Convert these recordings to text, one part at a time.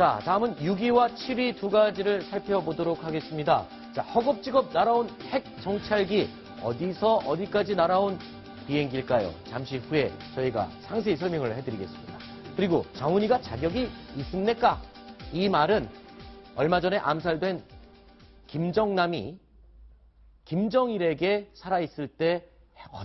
자, 다음은 6위와 7위 두 가지를 살펴보도록 하겠습니다. 자, 허겁지겁 날아온 핵 정찰기, 어디서 어디까지 날아온 비행기일까요? 잠시 후에 저희가 상세히 설명을 해드리겠습니다. 그리고 정은이가 자격이 있습니까? 이 말은 얼마 전에 암살된 김정남이 김정일에게 살아있을 때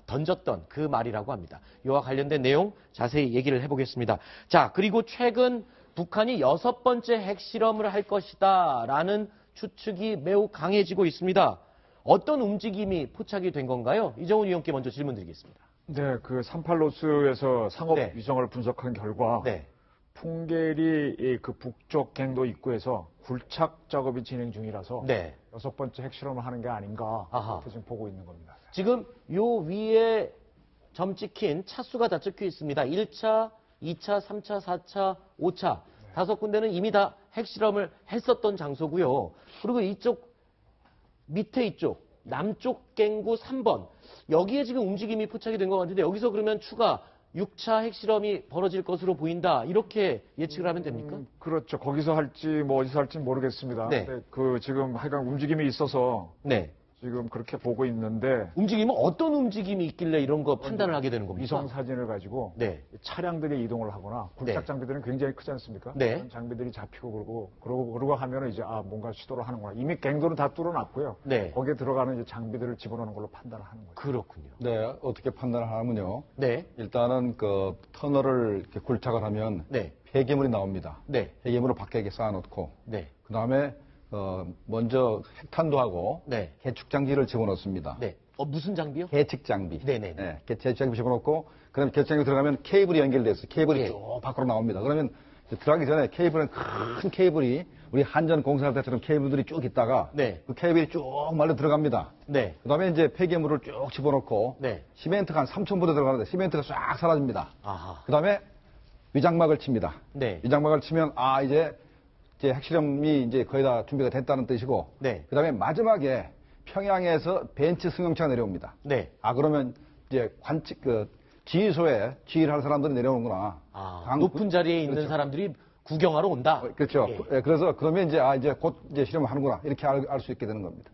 던졌던 그 말이라고 합니다. 이와 관련된 내용 자세히 얘기를 해보겠습니다. 자, 그리고 최근 북한이 6번째 핵실험을 할 것이다 라는 추측이 매우 강해지고 있습니다. 어떤 움직임이 포착이 된 건가요? 이정훈 위원께 먼저 질문 드리겠습니다. 네, 그 38로스에서 상업 네. 위성을 분석한 결과 풍계리 그 북쪽 갱도 입구에서 굴착 작업이 진행 중이라서 6번째 핵실험을 하는 게 아닌가 이렇게 지금 보고 있는 겁니다. 지금 요 위에 점 찍힌 차수가 다 찍혀 있습니다. 1차, 2차, 3차, 4차, 5차. 5군데는 이미 다 핵실험을 했었던 장소고요. 그리고 이쪽 밑에 이쪽 남쪽 갱구 3번. 여기에 지금 움직임이 포착이 된 것 같은데 여기서 그러면 추가 6차 핵실험이 벌어질 것으로 보인다. 이렇게 예측을 하면 됩니까? 그렇죠. 거기서 할지 뭐 어디서 할지 모르겠습니다. 근데 그 지금 하여간 움직임이 있어서 지금 그렇게 보고 있는데 움직임은 어떤 움직임이 있길래 이런 거 판단을 하게 되는 겁니까? 위성 사진을 가지고 차량들이 이동을 하거나 굴착 장비들은 굉장히 크지 않습니까? 그런 장비들이 잡히고 그러고 하면은 이제 뭔가 시도를 하는구나. 이미 갱도는 다 뚫어놨고요. 거기에 들어가는 이제 장비들을 집어넣는 걸로 판단을 하는 거죠. 그렇군요. 네, 어떻게 판단을 하면요. 일단은 그 터널을 이렇게 굴착을 하면 폐기물이 나옵니다. 폐기물을 밖에 이렇게 쌓아놓고 그 다음에 먼저 핵탄도 하고 계축 장비를 집어넣습니다. 무슨 장비요? 계측 장비. 계측 장비 집어넣고 그다음에 계측 장비 들어가면 케이블이 연결돼서 케이블이 쭉 밖으로 나옵니다. 그러면 들어가기 전에 케이블은 큰 케이블이 우리 한전 공사할 때처럼 케이블들이 쭉 있다가 그 케이블이 쭉 말려 들어갑니다. 그다음에 이제 폐기물을 쭉 집어넣고 시멘트가 한 3,000부대 들어가는데 시멘트가 싹 사라집니다. 그다음에 위장막을 칩니다. 위장막을 치면 이제 핵실험이 이제 거의 다 준비가 됐다는 뜻이고, 그 다음에 마지막에 평양에서 벤츠 승용차가 내려옵니다. 그러면 이제 지휘소에 지휘를 할 사람들이 내려오는구나. 높은 자리에 있는 사람들이 구경하러 온다. 그렇죠. 그래서 그러면 이제 곧 이제 실험을 하는구나. 이렇게 알 수 있게 되는 겁니다.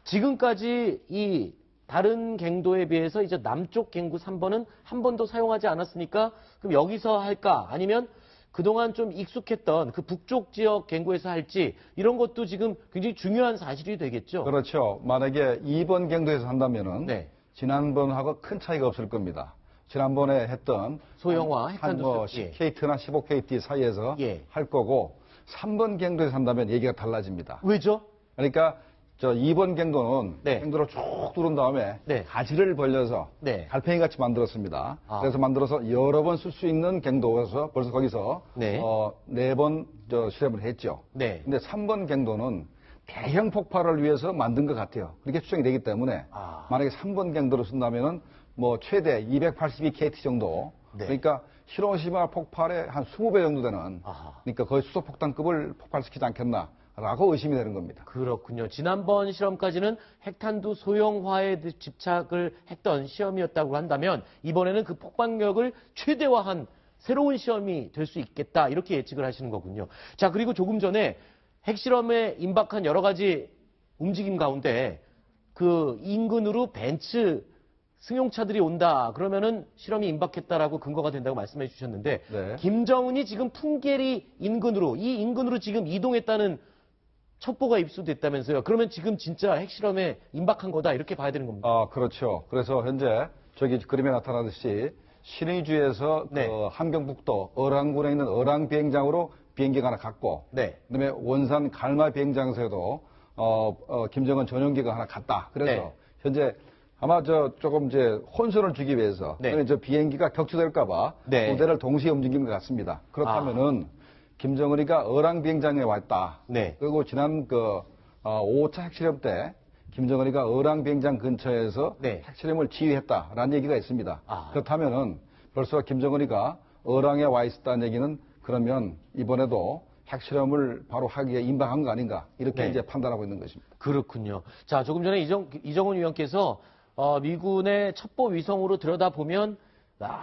지금까지 이 다른 갱도에 비해서 이제 남쪽 갱구 3번은 한 번도 사용하지 않았으니까 그럼 여기서 할까? 아니면 그동안 좀 익숙했던 그 북쪽 지역 갱구에서 할지 이런 것도 지금 굉장히 중요한 사실이 되겠죠. 그렇죠. 만약에 2번 갱도에서 한다면은 지난번하고 큰 차이가 없을 겁니다. 지난번에 했던 소형화 핵탄두 10KT나 15KT 사이에서 할 거고 3번 갱도에서 한다면 얘기가 달라집니다. 왜죠? 그러니까 2번 갱도는 갱도를 쭉 뚫은 다음에 가지를 벌려서 달팽이 같이 만들었습니다. 그래서 만들어서 여러 번 쓸 수 있는 갱도에서 벌써 거기서 4번 실험을 했죠. 근데 3번 갱도는 대형 폭발을 위해서 만든 것 같아요. 그렇게 추정이 되기 때문에 만약에 3번 갱도를 쓴다면은 뭐 최대 282KT 정도 그러니까 히로시마 폭발의 한 20배 정도 되는 그러니까 거의 수소폭탄급을 폭발시키지 않겠나. 라고 의심이 되는 겁니다. 그렇군요. 지난번 실험까지는 핵탄두 소형화에 집착을 했던 시험이었다고 한다면 이번에는 그 폭발력을 최대화한 새로운 시험이 될 수 있겠다. 이렇게 예측을 하시는 거군요. 자, 그리고 조금 전에 핵실험에 임박한 여러 가지 움직임 가운데 그 인근으로 벤츠 승용차들이 온다. 그러면은 실험이 임박했다라고 근거가 된다고 말씀해 주셨는데 김정은이 지금 풍계리 인근으로 이 인근으로 지금 이동했다는 첩보가 입수됐다면서요. 그러면 지금 진짜 핵실험에 임박한 거다 이렇게 봐야 되는 겁니다. 그렇죠. 그래서 현재 저기 그림에 나타나듯이 신의주에서 그 함경북도 어랑군에 있는 어랑 비행장으로 비행기가 하나 갔고 그다음에 원산 갈마 비행장에서도 김정은 전용기가 하나 갔다. 그래서 현재 아마 조금 이제 혼선을 주기 위해서 저 비행기가 격추될까봐 두 대를 동시에 움직인 것 같습니다. 그렇다면은 김정은이가 어랑 비행장에 왔다. 그리고 지난 5차 핵실험 때 김정은이가 어랑 비행장 근처에서 핵실험을 지휘했다라는 얘기가 있습니다. 그렇다면은 벌써 김정은이가 어랑에 와 있었다는 얘기는 그러면 이번에도 핵실험을 바로 하기에 임박한 거 아닌가 이렇게 이제 판단하고 있는 것입니다. 그렇군요. 자, 조금 전에 이정훈 위원께서 미군의 첩보 위성으로 들여다보면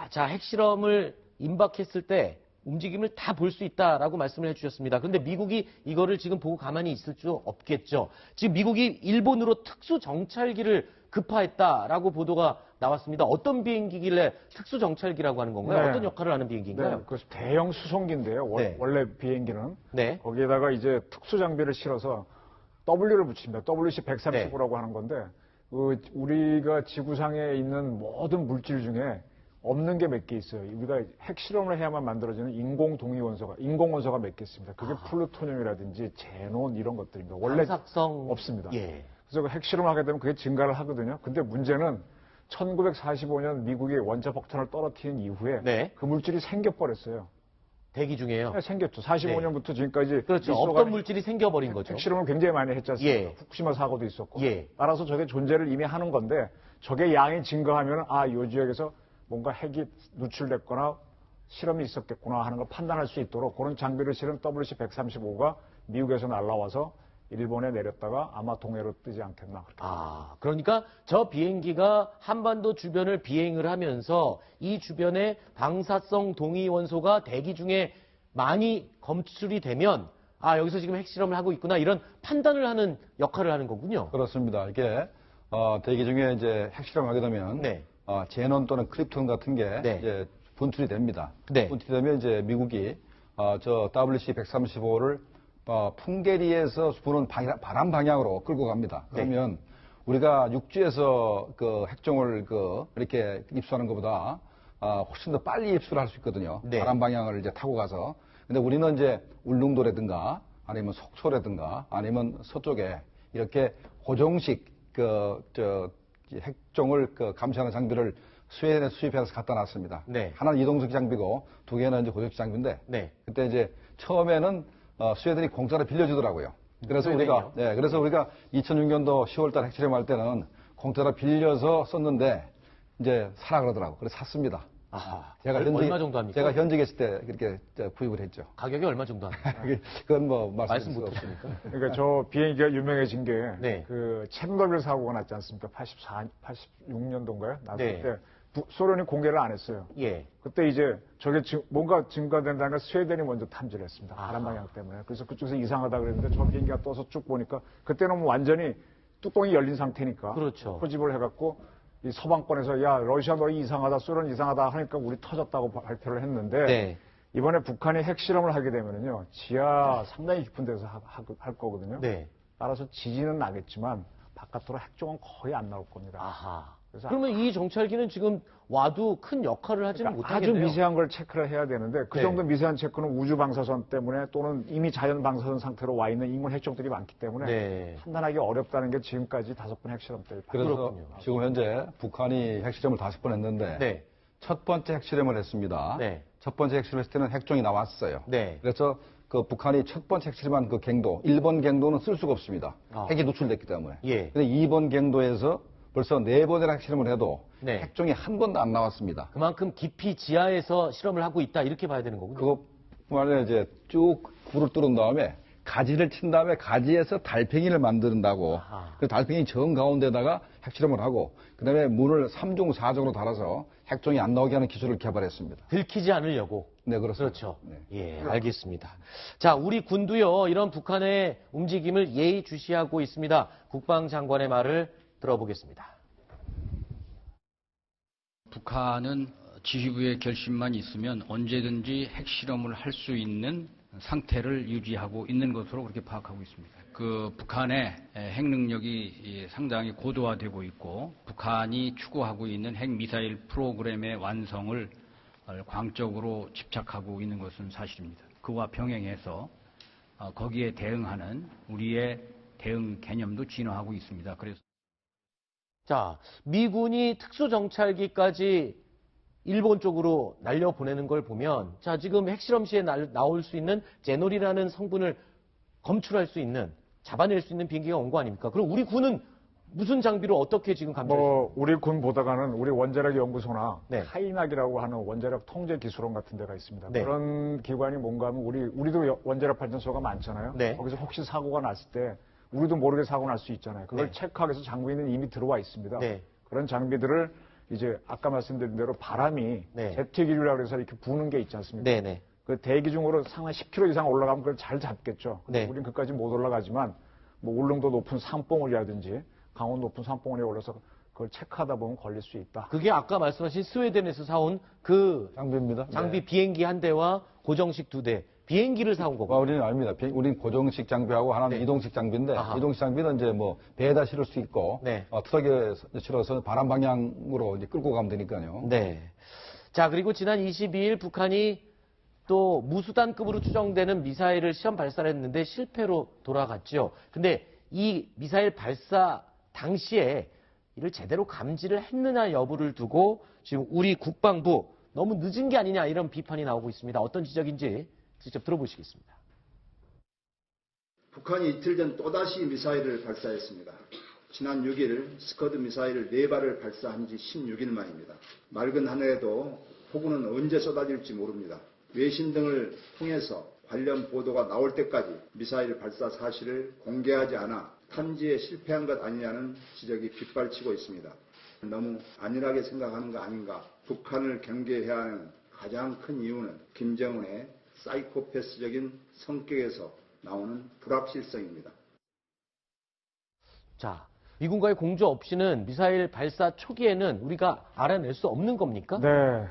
자 핵실험을 임박했을 때 움직임을 다 볼 수 있다라고 말씀을 해주셨습니다. 그런데 미국이 이거를 지금 보고 가만히 있을 수 없겠죠. 지금 미국이 일본으로 특수 정찰기를 급파했다라고 보도가 나왔습니다. 어떤 비행기길래 특수 정찰기라고 하는 건가요? 네. 어떤 역할을 하는 비행기인가요? 네, 그 대형 수송기인데요. 네. 원래 비행기는 네. 거기에다가 이제 특수 장비를 실어서 W를 붙입니다. WC-135라고 하는 건데 우리가 지구상에 있는 모든 물질 중에 없는 게 몇 개 있어요. 우리가 핵실험을 해야만 만들어지는 인공원소가 몇 개 있습니다. 그게 플루토늄이라든지 제논 이런 것들입니다. 원래 방사성 없습니다. 예. 그래서 그 핵실험을 하게 되면 그게 증가를 하거든요. 근데 문제는 1945년 미국이 원자폭탄을 떨어뜨린 이후에 네. 그 물질이 생겨버렸어요. 대기 중에요. 네, 생겼죠. 45년부터 지금까지 그렇죠. 없던 물질이 생겨버린 거죠. 핵실험을 굉장히 많이 했지 않습니까? 예. 후쿠시마 사고도 있었고. 예. 따라서 저게 존재를 이미 하는 건데 저게 양이 증가하면 이 지역에서 뭔가 핵이 누출됐거나 실험이 있었겠구나 하는 걸 판단할 수 있도록 그런 장비를 실은 WC-135가 미국에서 날라와서 일본에 내렸다가 아마 동해로 뜨지 않겠나. 그러니까 저 비행기가 한반도 주변을 비행을 하면서 이 주변에 방사성 동위원소가 대기 중에 많이 검출이 되면 여기서 지금 핵실험을 하고 있구나 이런 판단을 하는 역할을 하는 거군요. 그렇습니다. 이게 대기 중에 이제 핵실험을 하게 되면 네. 제논 또는 크립톤 같은 게 네. 이제 분출이 됩니다. 네. 분출이 되면 이제 미국이 저 WC-135를 풍계리에서 부는 바람 방향으로 끌고 갑니다. 그러면 우리가 육지에서 그 핵종을 이렇게 입수하는 것보다 훨씬 더 빨리 입수를 할 수 있거든요. 네. 바람 방향을 이제 타고 가서. 근데 우리는 이제 울릉도라든가 아니면 속초라든가 아니면 서쪽에 이렇게 고정식 핵종을 감시하는 장비를 스웨덴에 수입해서 갖다 놨습니다. 네. 하나는 이동식 장비고 두 개는 이제 고정식 장비인데 네. 그때 이제 처음에는 스웨덴이 공짜로 빌려주더라고요. 그래서 우리가 2006년도 10월달 핵실험할 때는 공짜로 빌려서 썼는데 이제 사라 그러더라고. 그래서 샀습니다. 얼마 정도 합니까? 제가 현직에 있을 때 그렇게 구입을 했죠. 가격이 얼마 정도 합니까? 그건 뭐 말씀 못 드십니까? 그러니까 저 비행기가 유명해진 게 네. 그 체르노빌 사고가 났지 않습니까? 86년도인가요? 났을 네. 때 소련이 공개를 안 했어요. 예. 그때 이제 저게 뭔가 증가된다는 걸 스웨덴이 먼저 탐지를 했습니다. 바람 방향 때문에. 그래서 그쪽에서 이상하다 그랬는데 저 비행기가 떠서 쭉 보니까 그때는 뭐 완전히 뚜껑이 열린 상태니까. 그렇죠. 포집을 해갖고 이 서방권에서 야 러시아 너희 이상하다, 소련 이상하다 하니까 우리 터졌다고 발표를 했는데 네. 이번에 북한이 핵실험을 하게 되면은요 지하 상당히 깊은 데서 할 거거든요. 네. 따라서 지진은 나겠지만 바깥으로 핵종은 거의 안 나올 겁니다. 그래서 그러면 이 정찰기는 지금 와도 큰 역할을 하지는 못하겠네요. 아주 미세한 걸 체크를 해야 되는데 그 정도 미세한 체크는 우주 방사선 때문에 또는 이미 자연 방사선 상태로 와 있는 인공 핵종들이 많기 때문에 판단하기 어렵다는 게 지금까지 5번 핵실험 때. 그래서 그렇군요. 지금 현재 북한이 핵실험을 5번 했는데 첫 번째 핵실험을 했습니다. 첫 번째 핵실험 했을 때는 핵종이 나왔어요. 그래서 그 북한이 첫 번째 핵실험한 그 갱도, 1번 갱도는 쓸 수가 없습니다. 핵이 누출됐기 때문에. 근데 2번 갱도에서 벌써 4번이나 핵실험을 해도 핵종이 한 번도 안 나왔습니다. 그만큼 깊이 지하에서 실험을 하고 있다 이렇게 봐야 되는 거군요. 그것뿐만 아니라 이제 쭉 굴을 뚫은 다음에 가지를 친 다음에 가지에서 달팽이를 만든다고. 그 달팽이 정 가운데다가 핵실험을 하고 그다음에 문을 3중 4중으로 달아서 핵종이 안 나오게 하는 기술을 개발했습니다. 들키지 않으려고. 네, 그렇습니다. 그렇죠. 예, 알겠습니다. 자, 우리 군도요, 이런 북한의 움직임을 예의주시하고 있습니다. 국방장관의 말을 들어보겠습니다. 북한은 지휘부의 결심만 있으면 언제든지 핵실험을 할 수 있는 상태를 유지하고 있는 것으로 그렇게 파악하고 있습니다. 그 북한의 핵 능력이 상당히 고도화되고 있고 북한이 추구하고 있는 핵미사일 프로그램의 완성을 광적으로 집착하고 있는 것은 사실입니다. 그와 병행해서 거기에 대응하는 우리의 대응 개념도 진화하고 있습니다. 그래서 자, 미군이 특수정찰기까지 일본 쪽으로 날려보내는 걸 보면 자, 지금 핵실험 시에 나올 수 있는 제놀이라는 성분을 검출할 수 있는, 잡아낼 수 있는 비행기가 온 거 아닙니까? 그럼 우리 군은 무슨 장비로 어떻게 지금 감지했습니까? 우리 군 보다가는 우리 원자력 연구소나 카이낙이라고 하는 원자력 통제 기술원 같은 데가 있습니다. 그런 기관이 뭔가 하면 우리도 원자력 발전소가 많잖아요. 거기서 혹시 사고가 났을 때 우리도 모르게 사고 날 수 있잖아요. 그걸 체크하기 위해서 장비는 이미 들어와 있습니다. 그런 장비들을 이제 아까 말씀드린 대로 바람이 제트 기류라고 해서 이렇게 부는 게 있지 않습니까? 그 대기 중으로 상한 10km 이상 올라가면 그걸 잘 잡겠죠. 네. 우린 그까지 못 올라가지만 뭐 울릉도 높은 산봉우리라든지 강원 높은 산봉우리에 올라서 그걸 체크하다 보면 걸릴 수 있다. 그게 아까 말씀하신 스웨덴에서 사온 그 장비입니다. 장비 비행기 한 대와 고정식 2대 비행기를 사온 거고. 우리는 아닙니다. 우리는 고정식 장비하고 하나는 네. 이동식 장비인데 아하. 이동식 장비는 이제 뭐 배에다 실을 수 있고 네. 트럭에 실어서 바람 방향으로 이제 끌고 가면 되니까요. 네. 자, 그리고 지난 22일 북한이 또 무수단급으로 추정되는 미사일을 시험 발사를 했는데 실패로 돌아갔죠. 근데 이 미사일 발사 당시에 이를 제대로 감지를 했느냐 여부를 두고 지금 우리 국방부 너무 늦은 게 아니냐 이런 비판이 나오고 있습니다. 어떤 지적인지 직접 들어보시겠습니다. 북한이 이틀 전 또다시 미사일을 발사했습니다. 지난 6일 스커드 미사일 4발을 발사한 지 16일 만입니다. 맑은 하늘에도 폭우는 언제 쏟아질지 모릅니다. 외신 등을 통해서 관련 보도가 나올 때까지 미사일 발사 사실을 공개하지 않아 탐지에 실패한 것 아니냐는 지적이 빗발치고 있습니다. 너무 안일하게 생각하는 거 아닌가. 북한을 경계해야 하는 가장 큰 이유는 김정은의 사이코패스적인 성격에서 나오는 불확실성입니다. 자, 미군과의 공조 없이는 미사일 발사 초기에는 우리가 알아낼 수 없는 겁니까? 네,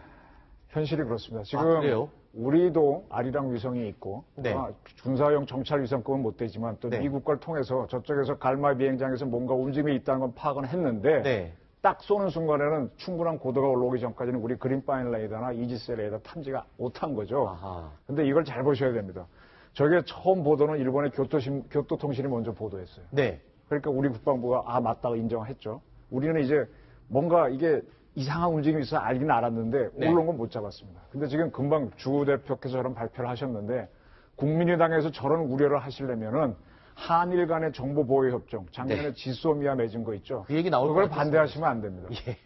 현실이 그렇습니다. 지금 그래요? 우리도 아리랑 위성이 있고 네. 군사용 정찰 위성급은 못 되지만 또 네. 미국 걸 통해서 저쪽에서 갈마 비행장에서 뭔가 움직임이 있다는 건 파악은 했는데 네. 딱 쏘는 순간에는 충분한 고도가 올라오기 전까지는 우리 그린파인 레이더나 이지스 레이더 탐지가 못한 거죠. 아하. 근데 이걸 잘 보셔야 됩니다. 저게 처음 보도는 일본의 교토통신이 먼저 보도했어요. 네. 그러니까 우리 국방부가 맞다고 인정했죠. 우리는 이제 뭔가 이게 이상한 움직임이 있어 알긴 알았는데 네. 올라온 건 못 잡았습니다. 근데 지금 금방 주 대표께서 저런 발표를 하셨는데 국민의당에서 저런 우려를 하시려면은 한일 간의 정보보호협정, 작년에 네. 지소미아 맺은 거 있죠. 그 얘기 나올 것 그걸 같았습니다. 반대하시면 안 됩니다. 예.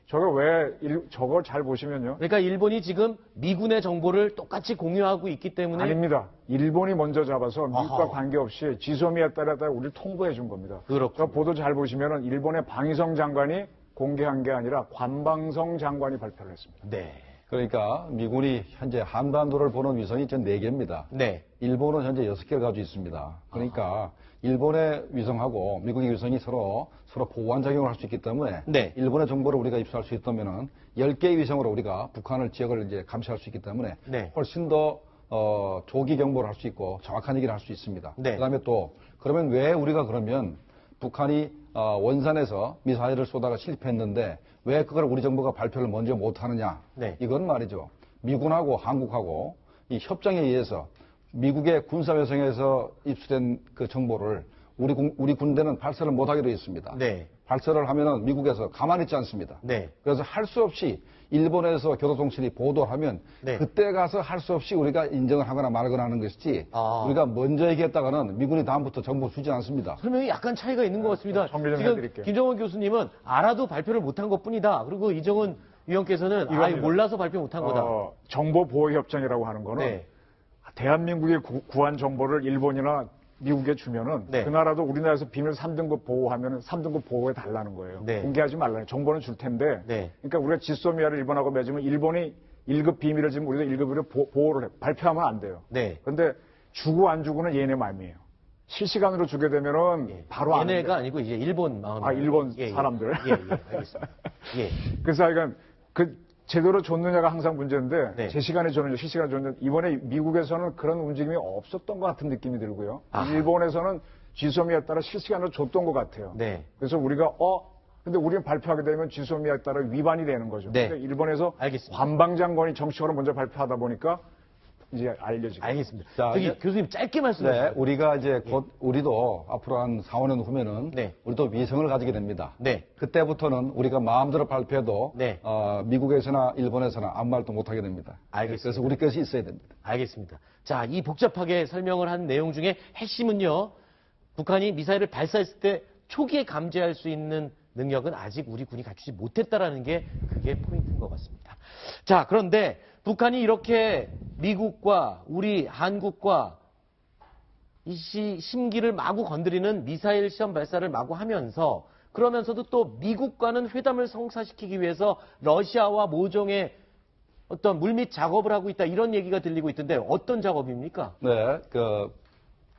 저걸 잘 보시면요. 그러니까 일본이 지금 미군의 정보를 똑같이 공유하고 있기 때문에 아닙니다. 일본이 먼저 잡아서 미국과 아하. 관계없이 지소미아에 따라 우리를 통보해 준 겁니다. 그렇군요. 저 보도 잘 보시면은 일본의 방위성 장관이 공개한 게 아니라 관방성 장관이 발표를 했습니다. 네. 그러니까 미군이 현재 한반도를 보는 위성이 전 4개입니다. 네. 일본은 현재 6개를 가지고 있습니다. 그러니까 일본의 위성하고 미국의 위성이 서로 보완 작용을 할 수 있기 때문에 네. 일본의 정보를 우리가 입수할 수 있다면은 10개의 위성으로 우리가 북한을 지역을 이제 감시할 수 있기 때문에 네. 훨씬 더 조기 경보를 할 수 있고 정확한 얘기를 할 수 있습니다. 네. 그다음에 또 그러면 왜 우리가 그러면 북한이 원산에서 미사일을 쏘다가 실패했는데 왜 그걸 우리 정부가 발표를 먼저 못 하느냐? 네. 이건 말이죠. 미군하고 한국하고 이 협정에 의해서 미국의 군사위성에서 입수된 그 정보를 우리 군대는 발사를 못하게 되어 있습니다. 네. 발사를 하면은 미국에서 가만히 있지 않습니다. 네. 그래서 할 수 없이 일본에서 교도통신이 보도하면 네. 그때 가서 할 수 없이 우리가 인정을 하거나 말거나 하는 것이지 아. 우리가 먼저 얘기했다가는 미군이 다음부터 정보 주지 않습니다. 설명이 약간 차이가 있는 것 같습니다. 정리 좀 지금 해드릴게요. 김정은 교수님은 알아도 발표를 못한 것뿐이다. 그리고 이정은 위원께서는 이겁니다. 몰라서 발표 못한 거다. 정보보호협정이라고 하는 거는 네. 대한민국이 구한 정보를 일본이나 미국에 주면은 네. 그 나라도 우리나라에서 비밀 3등급 보호하면은 3등급 보호해 달라는 거예요. 네. 공개하지 말라는 정보는 줄 텐데. 네. 그러니까 우리가 지소미아를 일본하고 맺으면 일본이 1급 비밀을 지금 우리도 1급으로 보호를 해. 발표하면 안 돼요. 네. 그런데 주고 안 주고는 얘네 마음이에요. 실시간으로 주게 되면은 예. 바로 안 얘네가 돼요. 아니고 이제 일본 마음. 일본 사람들. 예, 알겠습니다. 예. 그래서 하여간 제대로 줬느냐가 항상 문제인데 네. 제 시간에 줬느냐 실시간에 줬느냐 이번에 미국에서는 그런 움직임이 없었던 것 같은 느낌이 들고요. 아하. 일본에서는 지소미아에 따라 실시간으로 줬던 것 같아요. 네. 그래서 우리가 근데 우리는 발표하게 되면 지소미아에 따라 위반이 되는 거죠. 네. 근데 일본에서 알겠습니다. 관방장관이 정식으로 먼저 발표하다 보니까 이제 알려지고. 알겠습니다. 자, 저기 이제- 교수님 짧게 말씀해 주세요. 네, 우리가 이제 곧 우리도 앞으로 한 4, 5년 후면은 네. 우리도 위성을 가지게 됩니다. 네. 그때부터는 우리가 마음대로 발표해도 네. 미국에서나 일본에서나 아무 말도 못하게 됩니다. 알겠습니다. 그래서 우리 것이 있어야 됩니다. 알겠습니다. 자, 이 복잡하게 설명을 한 내용 중에 핵심은요. 북한이 미사일을 발사했을 때 초기에 감지할 수 있는 능력은 아직 우리 군이 갖추지 못했다라는 게 그게 포인트인 것 같습니다. 자, 그런데 북한이 이렇게 미국과 우리 한국과 이 심기를 마구 건드리는 미사일 시험 발사를 마구 하면서 그러면서도 또 미국과는 회담을 성사시키기 위해서 러시아와 모종의 어떤 물밑 작업을 하고 있다 이런 얘기가 들리고 있던데 어떤 작업입니까? 네,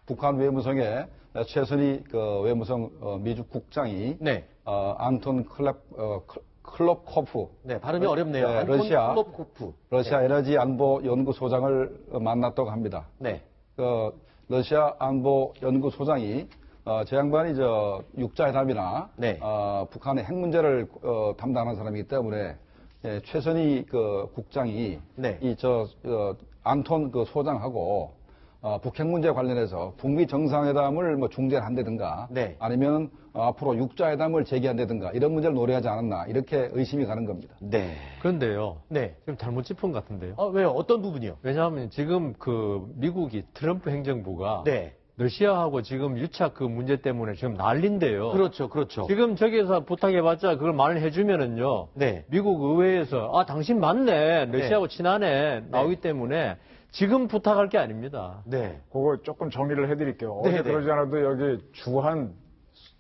북한 외무성의 최선희 외무성 미주 국장이 네. 안톤 클롭코프. 네, 발음이 어렵네요. 네, 안톤 러시아 클롭코프. 네. 에너지 안보 연구소장을 만났다고 합니다. 네. 러시아 안보 연구소장이 저 양반이 육자회담이나 네. 북한의 핵 문제를 담당하는 사람이기 때문에 최선희 국장이 네. 안톤 소장하고 북핵 문제 관련해서 북미 정상회담을 중재를 한다든가 네. 아니면 앞으로 육자회담을 제기한다든가 이런 문제를 논의하지 않았나 이렇게 의심이 가는 겁니다. 네. 그런데요. 네. 지금 잘못 짚은 것 같은데요. 왜요? 어떤 부분이요? 왜냐하면 지금 미국이 트럼프 행정부가 네. 러시아하고 지금 유착 문제 때문에 지금 난린데요. 그렇죠, 그렇죠. 지금 저기서 부탁해봤자 그걸 말을 해주면은요. 네. 미국 의회에서 당신 맞네, 러시아하고 친하네 나오기 때문에 지금 부탁할 게 아닙니다. 네. 그거 조금 정리를 해드릴게요. 네, 어제 네. 그러지 않아도 여기 주한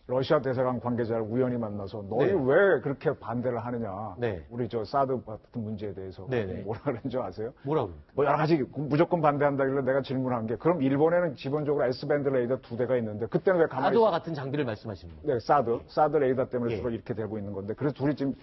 러시아 대사관 관계자를 우연히 만나서 너희 네. 왜 그렇게 반대를 하느냐. 네. 우리 사드 같은 문제에 대해서 네, 네. 뭐라 그랬는 줄 아세요? 뭐라고? 뭐 여러 가지 무조건 반대한다길래 내가 질문한 게 그럼 일본에는 기본적으로 S밴드 레이더 2대가 있는데 그때는 왜 가만히 사드와 같은 장비를 말씀하시는 거예요? 네, 사드 레이더 때문에 예. 주로 이렇게 되고 있는 건데 그래서 둘이 지금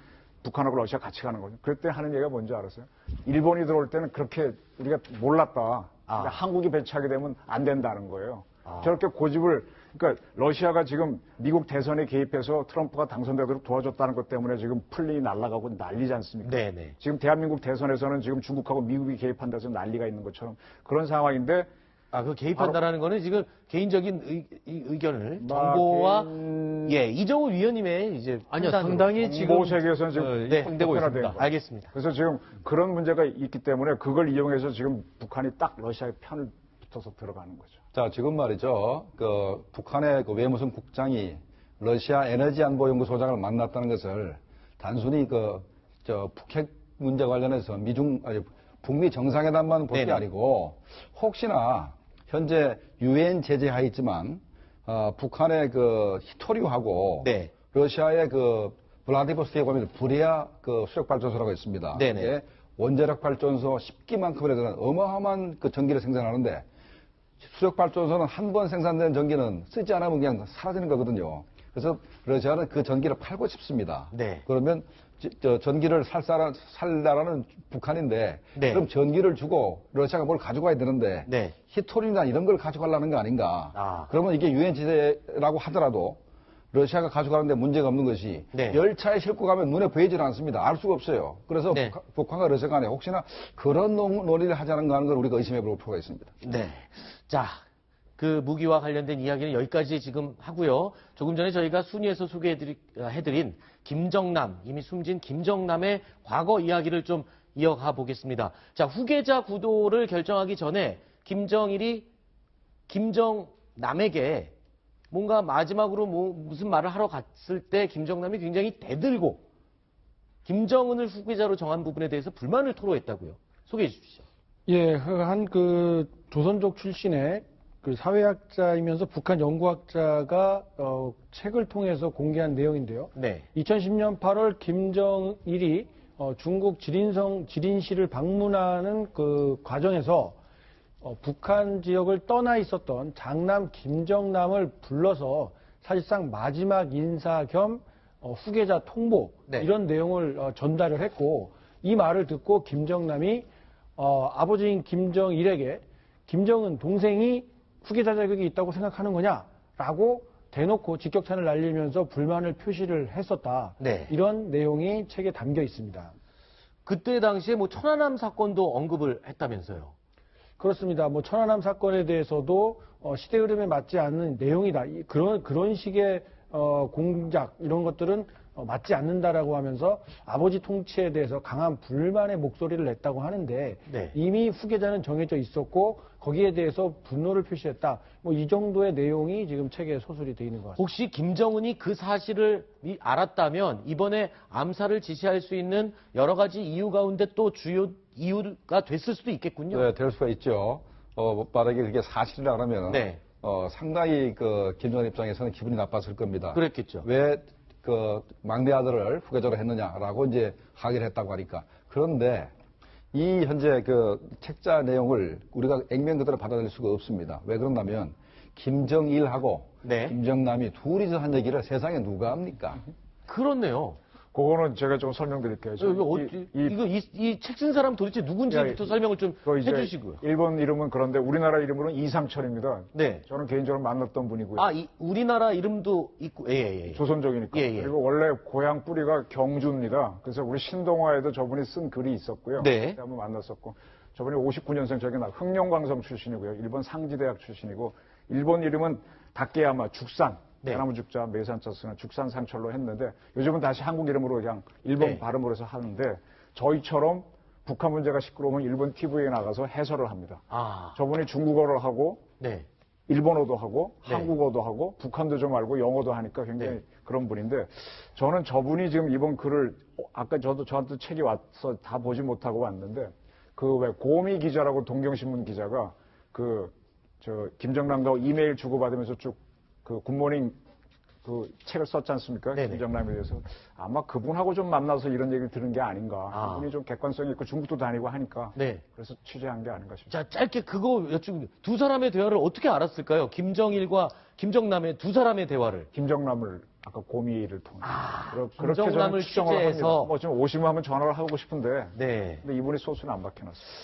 북한하고 러시아 같이 가는 거죠. 그때 하는 얘기가 뭔지 알았어요? 일본이 들어올 때는 그렇게 우리가 몰랐다. 그러니까 한국이 배치하게 되면 안 된다는 거예요. 저렇게 고집을 그러니까 러시아가 지금 미국 대선에 개입해서 트럼프가 당선되도록 도와줬다는 것 때문에 지금 플랜이 날아가고 난리지 않습니까? 네네. 지금 대한민국 대선에서는 지금 중국하고 미국이 개입한다 해서 난리가 있는 것처럼 그런 상황인데 개입한다라는 거는 지금 개인적인 의견을 정보와 이정우 위원님의 이제 아니요, 판단으로. 상당히 지금 세계에서는 지금 형되고 있습니다. 알겠습니다. 그래서 지금 그런 문제가 있기 때문에 그걸 이용해서 지금 북한이 딱 러시아의 편을 붙어서 들어가는 거죠. 자, 지금 말이죠. 북한의 외무성 국장이 러시아 에너지 안보 연구소장을 만났다는 것을 단순히 북핵 문제 관련해서 북미 정상회담만 볼 게 아니고 혹시나 현재 유엔 제재하에 있지만 북한의 히토류하고 네. 러시아의 블라디보스토크에 보면 브레아 수력 발전소라고 있습니다. 네네. 이게 원자력 발전소 10기만큼에 대한 어마어마한 전기를 생산하는데 수력 발전소는 한 번 생산된 전기는 쓰지 않으면 그냥 사라지는 거거든요. 그래서 러시아는 그 전기를 팔고 싶습니다. 네. 그러면 전기를 살라라는 북한인데 네. 그럼 전기를 주고 러시아가 뭘 가져가야 되는데 네. 히토리나 이런 걸 가져가려는 거 아닌가. 그러면 이게 유엔 제재라고 하더라도 러시아가 가져가는데 문제가 없는 것이 네. 열차에 싣고 가면 눈에 보이질 않습니다. 알 수가 없어요. 그래서 네. 북한과 러시아 간에 혹시나 그런 논의를 하자는 하는 걸 우리가 의심해 볼 필요가 있습니다. 네. 자, 그 무기와 관련된 이야기는 여기까지 지금 하고요. 조금 전에 저희가 순위에서 소개해드린 김정남, 이미 숨진 김정남의 과거 이야기를 좀 이어가 보겠습니다. 자, 후계자 구도를 결정하기 전에 김정일이 김정남에게 뭔가 마지막으로 무슨 말을 하러 갔을 때 김정남이 굉장히 대들고 김정은을 후계자로 정한 부분에 대해서 불만을 토로했다고요. 소개해 주시죠. 예, 조선족 출신의 사회학자이면서 북한 연구학자가 책을 통해서 공개한 내용인데요. 네. 2010년 8월 김정일이 중국 지린시를 방문하는 그 과정에서 북한 지역을 떠나 있었던 장남 김정남을 불러서 사실상 마지막 인사 겸 후계자 통보 이런 내용을 전달을 했고 이 말을 듣고 김정남이 아버지인 김정일에게 김정은 동생이 후계자 자격이 있다고 생각하는 거냐라고 대놓고 직격탄을 날리면서 불만을 표시를 했었다. 네. 이런 내용이 책에 담겨 있습니다. 그때 당시에 천안함 사건도 언급을 했다면서요. 그렇습니다. 천안함 사건에 대해서도 시대 흐름에 맞지 않는 내용이다. 그런 식의 공작 이런 것들은 맞지 않는다라고 하면서 아버지 통치에 대해서 강한 불만의 목소리를 냈다고 하는데 네. 이미 후계자는 정해져 있었고 거기에 대해서 분노를 표시했다. 이 정도의 내용이 지금 책에 소술이 되어 있는 것 같습니다. 혹시 김정은이 그 사실을 알았다면 이번에 암살을 지시할 수 있는 여러 가지 이유 가운데 또 주요 이유가 됐을 수도 있겠군요. 네, 될 수가 있죠. 만약에 그게 사실이라 하면 네. 상당히 김정은 입장에서는 기분이 나빴을 겁니다. 그랬겠죠. 왜 막내 아들을 후계자로 했느냐라고 이제 항의를 했다고 하니까. 그런데 이 현재 그 책자 내용을 우리가 액면 그대로 받아들일 수가 없습니다. 왜 그런다면 김정일하고 네. 김정남이 둘이서 한 얘기를 세상에 누가 합니까? 그렇네요. 그거는 제가 좀 설명드릴게요. 이 책 쓴 사람 도대체 누군지부터 설명을 좀 해주시고요. 일본 이름은 그런데 우리나라 이름으로는 이상철입니다. 네. 저는 개인적으로 만났던 분이고요. 우리나라 이름도 있고, 예. 조선족이니까. 그리고 원래 고향 뿌리가 경주입니다. 그래서 우리 신동화에도 저분이 쓴 글이 있었고요. 네. 한번 만났었고. 저분이 59년생 저기 흥룡광성 출신이고요. 일본 상지대학 출신이고, 일본 이름은 다케야마 죽산. 네. 대나무 죽자, 매산자 쓰는 죽산 상철로 했는데 요즘은 다시 한국 이름으로 그냥 일본 발음으로 해서 하는데 저희처럼 북한 문제가 시끄러우면 일본 TV에 나가서 해설을 합니다. 저분이 중국어를 하고 일본어도 하고 한국어도 하고 북한도 좀 알고 영어도 하니까 굉장히 그런 분인데 저는 저분이 지금 이번 글을 아까 저한테 책이 와서 다 보지 못하고 왔는데 그 왜 고미 기자라고 동경신문 기자가 김정남과 이메일 주고받으면서 쭉 그 굿모닝 그 책을 썼지 않습니까? 김정남에 대해서 아마 그분하고 좀 만나서 이런 얘기를 들은 게 아닌가. 그분이 좀 객관성이 있고 중국도 다니고 하니까. 그래서 취재한 게 아닌가 싶습니다. 자, 짧게 그거 여쭙 두 사람의 대화를 어떻게 알았을까요? 김정일과 김정남의 두 사람의 대화를. 김정남을 아까 고미를 통해. 김정남을 취재해서. 뭐 좀 오시면 하면 전화를 하고 싶은데. 근데 이분이 소스는 안 박혀놨어요.